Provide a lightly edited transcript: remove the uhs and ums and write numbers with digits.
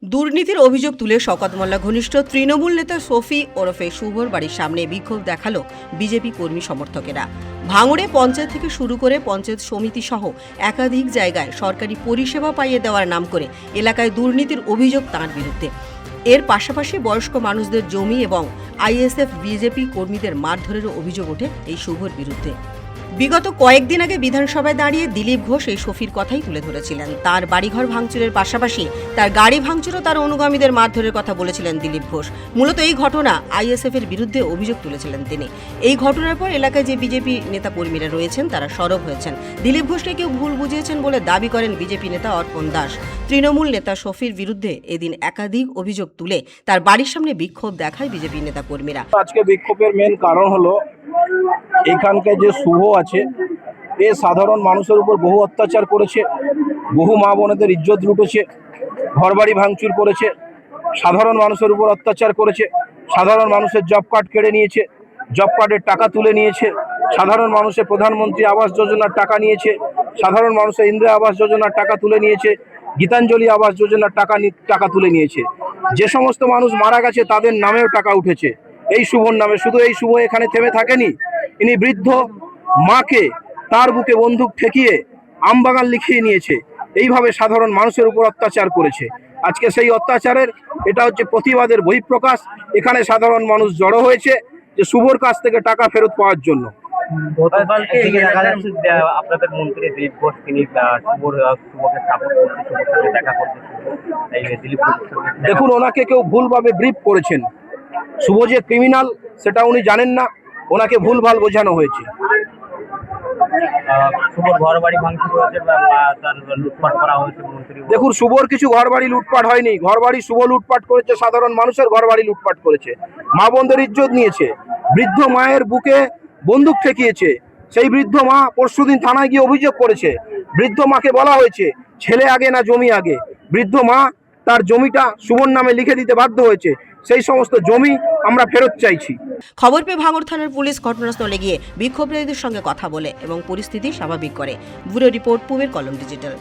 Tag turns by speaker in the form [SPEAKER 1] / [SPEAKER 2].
[SPEAKER 1] দুর্নীতির অভিযোগ তুলে শওকত মোল্লা ঘনিষ্ঠ তৃণমূল নেতা শফি ওরফে শুভর বাড়ির সামনে বিক্ষোভ দেখালো বিজেপি কর্মী সমর্থকেরা। ভাঙড়ে পঞ্চায়েত থেকে শুরু করে পঞ্চায়েত সমিতি সহ একাধিক জায়গায় সরকারি পরিষেবা পাইয়ে দেওয়ার নাম করে এলাকায় দুর্নীতির অভিযোগ তাঁর বিরুদ্ধে। এর পাশাপাশি বয়স্ক মানুষদের জমি এবং আইএসএফ বিজেপি কর্মীদের মারধরেরও অভিযোগ ওঠে এই শুভর বিরুদ্ধে। বিগত কয়েকদিন আগে বিধানসভায় দাঁড়িয়ে দিলীপ ঘোষ এই শফির কথাই তুলে ধরেছিলেন। তার বাড়িঘর ভাঙচুরের পাশাপাশি তার গাড়ি ভাঙচুর ও তার অনুগামীদের মারধরের কথা বলেছিলেন দিলীপ ঘোষ। মূলত এই ঘটনা আইএসএফ এর বিরুদ্ধে অভিযোগ তুলেছিলেন তিনি। এই ঘটনার পর এলাকায় যে বিজেপি নেতা কর্মীরা রয়েছেন তারা সরব হয়েছেন। দিলীপ ঘোষকে কেউ ভুল বুঝিয়েছেন বলে দাবি করেন বিজেপি নেতা অর্পণ দাস। তৃণমূল নেতা শফির বিরুদ্ধে এদিন একাধিক অভিযোগ তুলে তার বাড়ির সামনে বিক্ষোভ দেখায় বিজেপি নেতা কর্মীরা।
[SPEAKER 2] আজকে বিক্ষোভের মেন কারণ হলো এখানকার যে শুভ আছে এ সাধারণ মানুষের উপর বহু অত্যাচার করেছে, বহু মা বোনেদের ইজ্জত লুটেছে, ঘরবাড়ি ভাঙচুর করেছে, সাধারণ মানুষের উপর অত্যাচার করেছে, সাধারণ মানুষের জব কার্ড কেড়ে নিয়েছে, জব কার্ডের টাকা তুলে নিয়েছে, সাধারণ মানুষের প্রধানমন্ত্রী আবাস যোজনার টাকা নিয়েছে, সাধারণ মানুষের ইন্দিরা আবাস যোজনার টাকা তুলে নিয়েছে, গীতাঞ্জলি আবাস যোজনার টাকা তুলে নিয়েছে। যে সমস্ত মানুষ মারা গেছে তাদের নামেও টাকা উঠেছে এই শুভর নামে। শুধু এই শুভ এখানে থেমে থাকেনি, ইনি বৃদ্ধ মাকে তার বুকে বন্দুক ঠেকিয়ে আমবাগান লিখিয়ে নিয়েছে। এইভাবে সাধারণ মানুষের উপর অত্যাচার করেছে। আজকে সেই অত্যাচারের এটা হচ্ছে প্রতিবাদের বহিঃপ্রকাশ। এখানে সাধারণ মানুষ জড়ো হয়েছে যে শুভর কাছ থেকে টাকা ফেরত পাওয়ার জন্য।
[SPEAKER 3] গতকালকে দেখা যাচ্ছে আপনাদের মন্ত্রী দিলীপ ঘোষ তিনি শুভকে সাপোর্ট করতে শুভর সঙ্গে দেখা করতে দিলীপ ঘোষ।
[SPEAKER 2] দেখুন, ওনাকে কেউ ভুলভাবে ব্রিফ করেছেন। শুভ যে ক্রিমিনাল সেটা উনি জানেন না, ওনাকে ভুলভাল বোঝানো হয়েছে।
[SPEAKER 3] শুভর ঘর বাড়ি ভাঙচুর হয়েছে বা তার লুটপাট করা হয়েছে মন্ত্রী।
[SPEAKER 2] দেখুন, শুভর কিছু ঘরবাড়ি লুটপাট হয়নি। ঘরবাড়ি শুভ লুটপাট করেছে, সাধারণ মানুষের ঘরবাড়ি লুটপাট করেছে, মা বোনদের ইজ্জত নিয়েছে, বৃদ্ধ মায়ের বুকে বন্দুক ঠেকিয়েছে। সেই বৃদ্ধ মা পরশুদিন থানায় গিয়ে অভিযোগ করেছে। বৃদ্ধ মাকে বলা হয়েছে ছেলে আগে না জমি আগে। বৃদ্ধ মা তার জমিটা শুভর নামে লিখে দিতে বাধ্য হয়েছে। সেই সমস্ত জমি আমরা ফেরত চাইছি।
[SPEAKER 1] খবর পেয়ে ভাঙড় থানার পুলিশ ঘটনাস্থলে গিয়ে বিক্ষোভকারীদের সঙ্গে কথা বলে এবং পরিস্থিতি স্বাভাবিক করে। ব্যুরো রিপোর্ট, পূবের কলম ডিজিটাল।